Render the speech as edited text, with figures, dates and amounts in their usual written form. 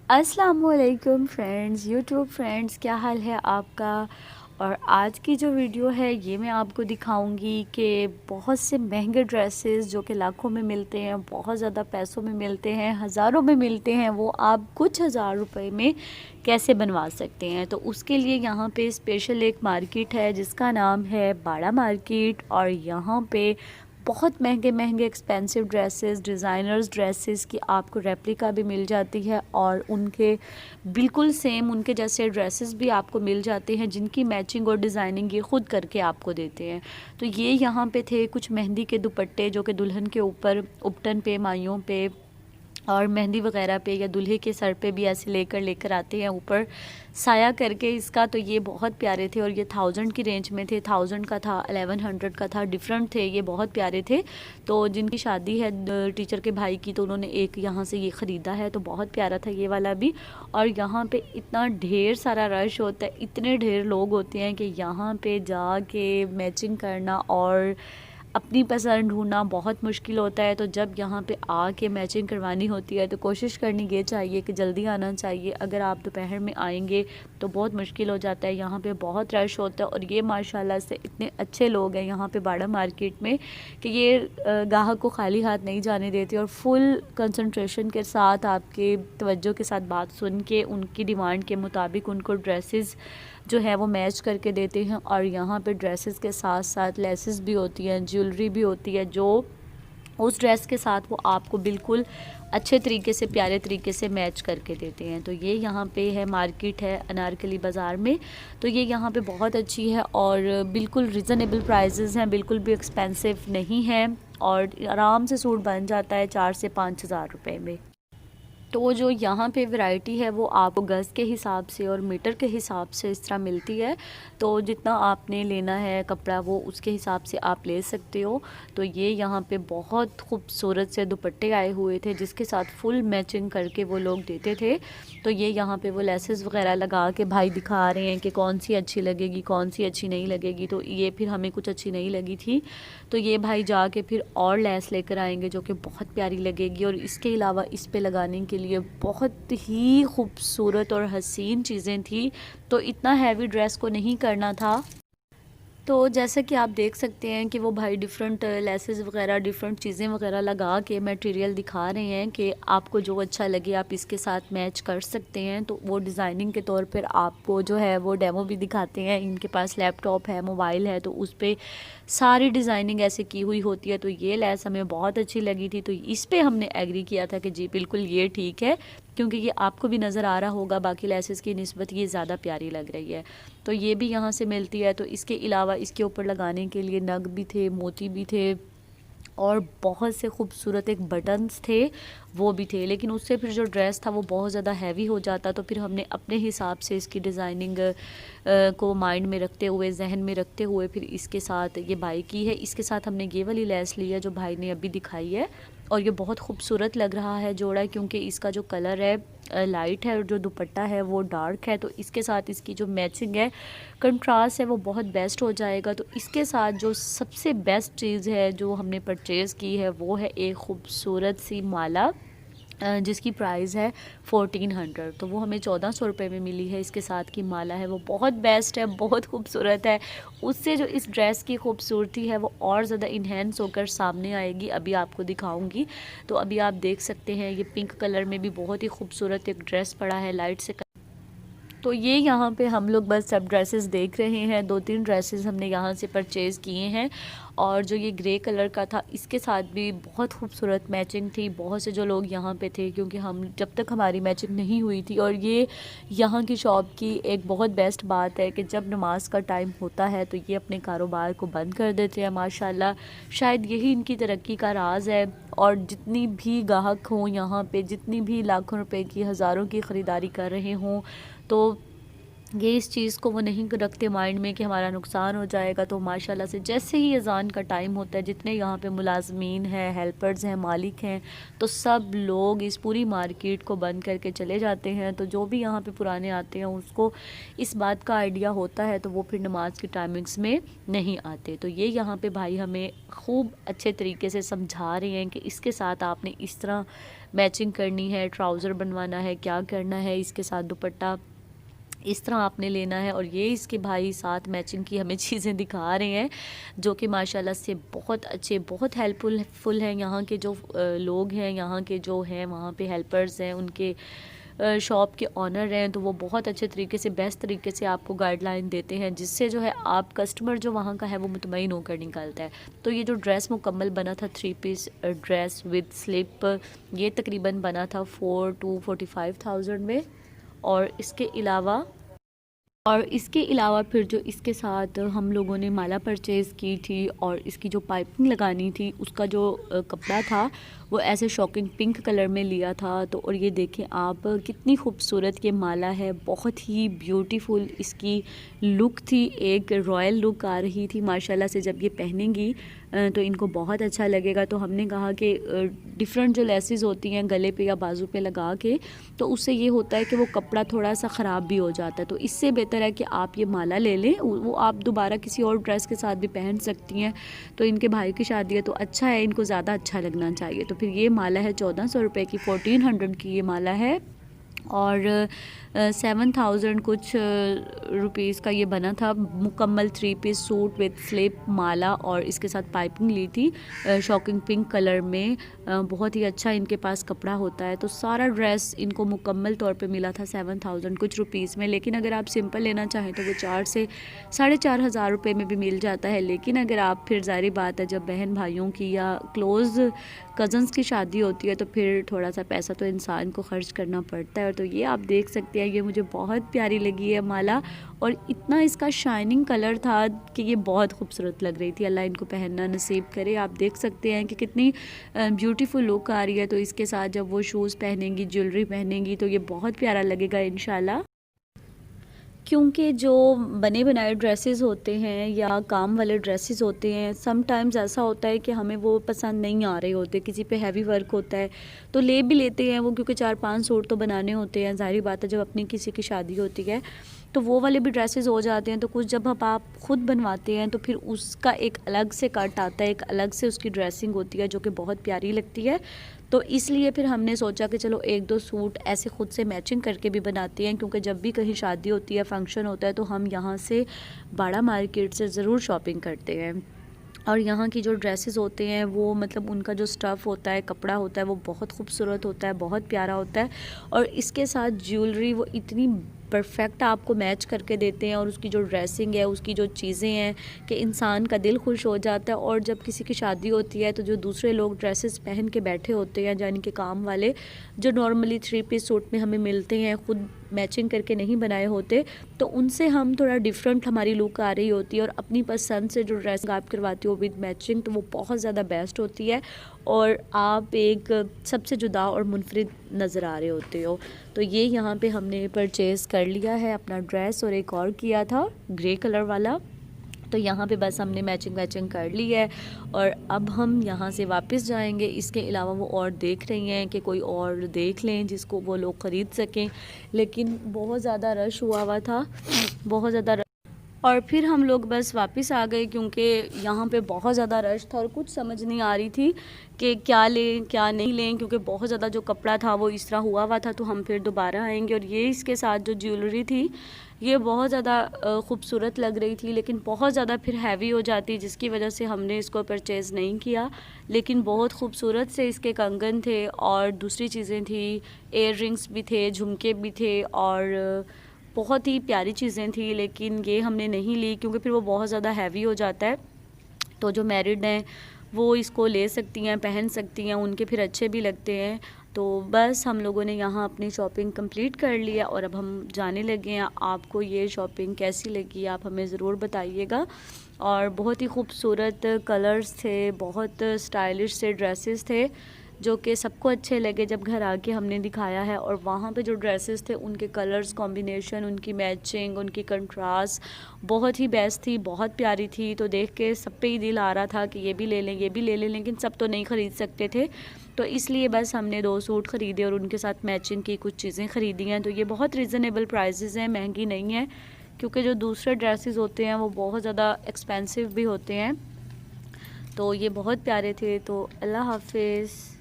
अस्सलामुअलैकुम friends, YouTube friends, क्या हाल है आपका। और आज की जो वीडियो है ये मैं आपको दिखाऊंगी कि बहुत से महंगे ड्रेसेस जो कि लाखों में मिलते हैं, बहुत ज़्यादा पैसों में मिलते हैं, हज़ारों में मिलते हैं, वो आप कुछ हज़ार रुपए में कैसे बनवा सकते हैं। तो उसके लिए यहाँ पे स्पेशल एक मार्केट है जिसका नाम है बाड़ा मार्केट। और यहाँ पे बहुत महंगे महंगे एक्सपेंसिव ड्रेसेस, डिज़ाइनर्स ड्रेसेस की आपको रेप्लिका भी मिल जाती है और उनके बिल्कुल सेम उनके जैसे ड्रेसेस भी आपको मिल जाते हैं जिनकी मैचिंग और डिज़ाइनिंग ये ख़ुद करके आपको देते हैं। तो ये यहाँ पे थे कुछ मेहंदी के दुपट्टे जो कि दुल्हन के ऊपर उपटन पे, माइयों पे और मेहंदी वगैरह पे या दूल्हे के सर पे भी ऐसे लेकर आते हैं ऊपर साया करके इसका। तो ये बहुत प्यारे थे और ये 1000 की रेंज में थे, 1000 का था, 1100 का था, डिफरेंट थे, ये बहुत प्यारे थे। तो जिनकी शादी है टीचर के भाई की, तो उन्होंने एक यहाँ से ये ख़रीदा है, तो बहुत प्यारा था ये वाला भी। और यहाँ पे इतना ढेर सारा रश होता है, इतने ढेर लोग होते हैं कि यहाँ पे जाके मैचिंग करना और अपनी पसंद ढूंढना बहुत मुश्किल होता है। तो जब यहाँ पे आके मैचिंग करवानी होती है तो कोशिश करनी ये चाहिए कि जल्दी आना चाहिए। अगर आप दोपहर में आएंगे तो बहुत मुश्किल हो जाता है, यहाँ पे बहुत रश होता है। और ये माशाल्लाह से इतने अच्छे लोग हैं यहाँ पे बाड़ा मार्केट में कि ये ग्राहक को खाली हाथ नहीं जाने देते और फुल कंसंट्रेशन के साथ आपके तवज्जो के साथ बात सुन के उनकी डिमांड के मुताबिक उनको ड्रेसेस जो है वो मैच करके देते हैं। और यहाँ पे ड्रेसेस के साथ साथ लेसेस भी होती हैं, ज्वेलरी भी होती है जो उस ड्रेस के साथ वो आपको बिल्कुल अच्छे तरीके से, प्यारे तरीके से मैच करके देते हैं। तो ये यहाँ पे है, मार्केट है अनारकली बाज़ार में। तो ये यहाँ पे बहुत अच्छी है और बिल्कुल रिज़नेबल प्राइसेस हैं, बिल्कुल भी एक्सपेंसिव नहीं है और आराम से सूट बन जाता है 4 से 5 हज़ार रुपये में। तो जो यहाँ पे वैरायटी है वो आपको गज़ के हिसाब से और मीटर के हिसाब से इस तरह मिलती है। तो जितना आपने लेना है कपड़ा वो उसके हिसाब से आप ले सकते हो। तो ये यहाँ पे बहुत खूबसूरत से दुपट्टे आए हुए थे जिसके साथ फुल मैचिंग करके वो लोग देते थे। तो ये यहाँ पे वो लेसेस वगैरह लगा के भाई दिखा रहे हैं कि कौन सी अच्छी लगेगी, कौन सी अच्छी नहीं लगेगी। तो ये फिर हमें कुछ अच्छी नहीं लगी थी, तो ये भाई जाके फिर और लेस लेकर आएंगे जो कि बहुत प्यारी लगेगी। और इसके अलावा इस पे लगाने के लिए बहुत ही खूबसूरत और हसीन चीज़ें थी, तो इतना हैवी ड्रेस को नहीं करना था। तो जैसा कि आप देख सकते हैं कि वो भाई डिफरेंट लेसेस वगैरह, डिफरेंट चीज़ें वगैरह लगा के मटेरियल दिखा रहे हैं कि आपको जो अच्छा लगे आप इसके साथ मैच कर सकते हैं। तो वो डिज़ाइनिंग के तौर पर आपको जो है वो डेमो भी दिखाते हैं। इनके पास लैपटॉप है, मोबाइल है, तो उस पर सारी डिज़ाइनिंग ऐसे की हुई होती है। तो ये लेस हमें बहुत अच्छी लगी थी, तो इस पर हमने एग्री किया था कि जी बिल्कुल ये ठीक है, क्योंकि ये आपको भी नज़र आ रहा होगा बाकी लेसेस की निस्बत ये ज़्यादा प्यारी लग रही है। तो ये भी यहाँ से मिलती है। तो इसके अलावा इसके ऊपर लगाने के लिए नग भी थे, मोती भी थे और बहुत से खूबसूरत एक बटन्स थे वो भी थे। लेकिन उससे फिर जो ड्रेस था वो बहुत ज़्यादा हैवी हो जाता, तो फिर हमने अपने हिसाब से इसकी डिज़ाइनिंग को माइंड में रखते हुए, जहन में रखते हुए फिर इसके साथ ये बाई की है। इसके साथ हमने ये वाली लेस ली है जो भाई ने अभी दिखाई है और ये बहुत खूबसूरत लग रहा है जोड़ा, क्योंकि इसका जो कलर है लाइट है और जो दुपट्टा है वो डार्क है। तो इसके साथ इसकी जो मैचिंग है, कंट्रास्ट है, वो बहुत बेस्ट हो जाएगा। तो इसके साथ जो सबसे बेस्ट चीज़ है जो हमने परचेज़ की है वो है एक खूबसूरत सी माला जिसकी प्राइस है 1400। तो वो हमें 1400 रुपये में मिली है। इसके साथ की माला है वो बहुत बेस्ट है, बहुत खूबसूरत है। उससे जो इस ड्रेस की खूबसूरती है वो और ज़्यादा इन्हेंस होकर सामने आएगी, अभी आपको दिखाऊंगी। तो अभी आप देख सकते हैं ये पिंक कलर में भी बहुत ही खूबसूरत एक ड्रेस पड़ा है लाइट से। तो ये यहाँ पे हम लोग बस सब ड्रेसेस देख रहे हैं, 2-3 ड्रेसेस हमने यहाँ से परचेज़ किए हैं। और जो ये ग्रे कलर का था इसके साथ भी बहुत खूबसूरत मैचिंग थी। बहुत से जो लोग यहाँ पे थे, क्योंकि हम जब तक हमारी मैचिंग नहीं हुई थी। और ये यहाँ की शॉप की एक बहुत बेस्ट बात है कि जब नमाज का टाइम होता है तो ये अपने कारोबार को बंद कर देते हैं माशाल्लाह। शायद यही इनकी तरक्की का राज है। और जितनी भी ग्राहक हों यहाँ पे, जितनी भी लाखों रुपए की, हज़ारों की ख़रीदारी कर रहे हों, तो ये इस चीज़ को वो नहीं रखते माइंड में कि हमारा नुकसान हो जाएगा। तो माशाल्लाह से जैसे ही अज़ान का टाइम होता है, जितने यहाँ पे मुलाजमीन हैं, हेल्पर्स हैं, मालिक हैं, तो सब लोग इस पूरी मार्केट को बंद करके चले जाते हैं। तो जो भी यहाँ पे पुराने आते हैं उसको इस बात का आइडिया होता है, तो वो फिर नमाज की टाइमिंग्स में नहीं आते। तो ये यहाँ पे भाई हमें खूब अच्छे तरीके से समझा रहे हैं कि इसके साथ आपने इस तरह मैचिंग करनी है, ट्राउज़र बनवाना है, क्या करना है, इसके साथ दुपट्टा इस तरह आपने लेना है। और ये इसके भाई साथ मैचिंग की हमें चीज़ें दिखा रहे हैं, जो कि माशाल्लाह से बहुत अच्छे, बहुत हेल्पफुल हैं। यहाँ के जो लोग हैं, यहाँ के जो हैं वहाँ पे हेल्पर्स हैं, उनके शॉप के ऑनर हैं, तो वो बहुत अच्छे तरीके से, बेस्ट तरीके से आपको गाइडलाइन देते हैं, जिससे जो है आप कस्टमर जो वहाँ का है वो मुतमईन होकर निकलता है। तो ये जो ड्रेस मुकम्मल बना था 3 पीस ड्रेस विद स्लिप, ये तकरीबन बना था 4 to 45,000 में। और इसके अलावा फिर जो इसके साथ हम लोगों ने माला परचेज़ की थी, और इसकी जो पाइपिंग लगानी थी उसका जो कपड़ा था वो ऐसे शॉकिंग पिंक कलर में लिया था। तो और ये देखें आप, कितनी खूबसूरत ये माला है, बहुत ही ब्यूटीफुल इसकी लुक थी, एक रॉयल लुक आ रही थी माशाल्लाह से। जब ये पहनेंगी तो इनको बहुत अच्छा लगेगा। तो हमने कहा कि डिफरेंट जो लेसेस होती हैं गले पे या बाजू पे लगा के, तो उससे ये होता है कि वो कपड़ा थोड़ा सा ख़राब भी हो जाता है। तो इससे बेहतर है कि आप ये माला ले लें, वो आप दोबारा किसी और ड्रेस के साथ भी पहन सकती हैं। तो इनके भाई की शादी है तो अच्छा है, इनको ज़्यादा अच्छा लगना चाहिए। तो फिर ये माला है 1400 रुपये की, 1400 की ये माला है। और 7000 कुछ रुपीज़ का ये बना था मुकम्मल 3 पीस सूट विद स्लिप, माला, और इसके साथ पाइपिंग ली थी शॉकिंग पिंक कलर में। बहुत ही अच्छा इनके पास कपड़ा होता है। तो सारा ड्रेस इनको मुकम्मल तौर पे मिला था 7000 कुछ रुपीज़ में। लेकिन अगर आप सिंपल लेना चाहें तो वो 4 से 4500 रुपये में भी मिल जाता है। लेकिन अगर आप, फिर ज़ाहिर बात है जब बहन भाइयों की या क्लोज़ कज़न्स की शादी होती है तो फिर थोड़ा सा पैसा तो इंसान को ख़र्च करना पड़ता है। तो ये आप देख सकते हैं, ये मुझे बहुत प्यारी लगी है माला, और इतना इसका शाइनिंग कलर था कि ये बहुत खूबसूरत लग रही थी। अल्लाह इनको पहनना नसीब करे। आप देख सकते हैं कि कितनी ब्यूटीफुल लुक आ रही है। तो इसके साथ जब वो शूज़ पहनेंगी, ज्वेलरी पहनेंगी, तो ये बहुत प्यारा लगेगा इंशाल्लाह। क्योंकि जो बने बनाए ड्रेसेस होते हैं या काम वाले ड्रेसेस होते हैं, सम टाइम्स ऐसा होता है कि हमें वो पसंद नहीं आ रहे होते, किसी पे हैवी वर्क होता है तो ले भी लेते हैं वो, क्योंकि 4-5 सूट तो बनाने होते हैं। ज़ाहिर बात है जब अपनी किसी की शादी होती है तो वो वाले भी ड्रेसेस हो जाते हैं। तो कुछ जब आप ख़ुद बनवाते हैं तो फिर उसका एक अलग से कट आता है, एक अलग से उसकी ड्रेसिंग होती है जो कि बहुत प्यारी लगती है। तो इसलिए फिर हमने सोचा कि चलो 1-2 सूट ऐसे ख़ुद से मैचिंग करके भी बनाते हैं, क्योंकि जब भी कहीं शादी होती है, फंक्शन होता है, तो हम यहाँ से बाड़ा मार्केट से ज़रूर शॉपिंग करते हैं। और यहाँ की जो ड्रेसेस होते हैं वो, मतलब उनका जो स्टफ़ होता है, कपड़ा होता है, वो बहुत खूबसूरत होता है, बहुत प्यारा होता है। और इसके साथ ज्वेलरी वो इतनी परफेक्ट आपको मैच करके देते हैं, और उसकी जो ड्रेसिंग है, उसकी जो चीज़ें हैं, कि इंसान का दिल खुश हो जाता है। और जब किसी की शादी होती है तो जो दूसरे लोग ड्रेसेस पहन के बैठे होते हैं, यानी कि काम वाले, जो नॉर्मली 3 पीस सूट में हमें मिलते हैं, ख़ुद मैचिंग करके नहीं बनाए होते, तो उनसे हम थोड़ा डिफरेंट हमारी लुक आ रही होती है। और अपनी पसंद से जो ड्रेस आप करवाती हो विद मैचिंग, तो वो बहुत ज़्यादा बेस्ट होती है, और आप एक सबसे जुदा और मुनफरिद नज़र आ रहे होते हो। तो ये यहाँ पे हमने परचेज़ कर लिया है अपना ड्रेस, और एक और किया था ग्रे कलर वाला। तो यहाँ पे बस हमने मैचिंग कर ली है, और अब हम यहाँ से वापस जाएंगे। इसके अलावा वो और देख रही हैं कि कोई और देख लें जिसको वो लोग ख़रीद सकें, लेकिन बहुत ज़्यादा रश हुआ था, बहुत ज़्यादा। और फिर हम लोग बस वापस आ गए, क्योंकि यहाँ पे बहुत ज़्यादा रश था और कुछ समझ नहीं आ रही थी कि क्या लें क्या नहीं लें, क्योंकि बहुत ज़्यादा जो कपड़ा था वो इस तरह हुआ था। तो हम फिर दोबारा आएंगे। और ये इसके साथ जो ज्वेलरी थी ये बहुत ज़्यादा खूबसूरत लग रही थी, लेकिन बहुत ज़्यादा फिर हैवी हो जाती, जिसकी वजह से हमने इसको परचेज़ नहीं किया। लेकिन बहुत खूबसूरत से इसके कंगन थे और दूसरी चीज़ें थी, एयर रिंग्स भी थे, झुमके भी थे, और बहुत ही प्यारी चीज़ें थी। लेकिन ये हमने नहीं ली, क्योंकि फिर वो बहुत ज़्यादा हैवी हो जाता है। तो जो मैरिड हैं वो इसको ले सकती हैं, पहन सकती हैं, उनके फिर अच्छे भी लगते हैं। तो बस हम लोगों ने यहाँ अपनी शॉपिंग कंप्लीट कर लिया, और अब हम जाने लगे हैं। आपको ये शॉपिंग कैसी लगी आप हमें ज़रूर बताइएगा। और बहुत ही खूबसूरत कलर्स थे, बहुत स्टाइलिश से ड्रेसेस थे, जो कि सबको अच्छे लगे जब घर आके हमने दिखाया है। और वहाँ पे जो ड्रेसेस थे उनके कलर्स कॉम्बिनेशन, उनकी मैचिंग, उनकी कंट्रास्ट बहुत ही बेस्ट थी, बहुत प्यारी थी। तो देख के सब पे ही दिल आ रहा था कि ये भी ले लें, ये भी ले लें, लेकिन सब तो नहीं ख़रीद सकते थे। तो इसलिए बस हमने 2 सूट ख़रीदे और उनके साथ मैचिंग की कुछ चीज़ें ख़रीदी हैं। तो ये बहुत रिजनेबल प्राइसेस हैं, महंगी नहीं है, क्योंकि जो दूसरे ड्रेसेस होते हैं वो बहुत ज़्यादा एक्सपेंसिव भी होते हैं। तो ये बहुत प्यारे थे। तो अल्लाह हाफिज़।